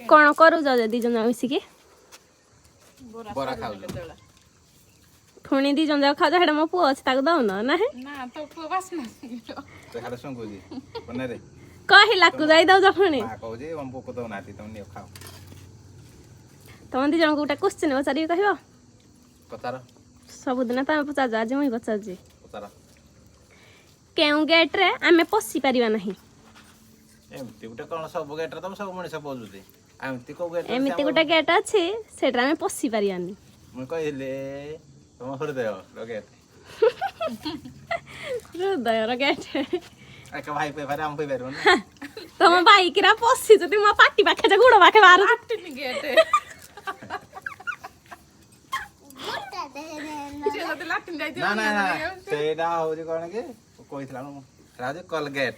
कौन करू जे दी जन मिसिकी बरा खाऊ पुणी दी जन खाऊ हेडा मो पुओ अछि ताको दउन ना हे ना तो पुओ बासना तो हेडा संग जी बने रे कहिला को जाई दउ जफणी मा कहू जे हम को दउ नाती तुम नियो खाओ तमन दी जन को क्वेश्चन पचारि कहबो पचार सब दिन तमे पचार आज मुई पचार जी पचार केउ गेट रे आमे पसी परिबा नाही एमती गुटे कोन सब गेट रे तुम सब मଣିଷ पहुचुते एमती को गेट एमिति गोटे गेट अछि सेटा आमे पसी परियानी मुई कहिले तुम हृदय गेट हृदय र गेट एक भाई पे भाई हम पे बेरो ना तम भाई किरा पसी जति म पाटी पाखे जे गुडो पाखे बाहर आटनी गेट चलो तो लाटिन जाई ना ना ना सेडा हो जे कोन के कोइथला राजे कॉलगेट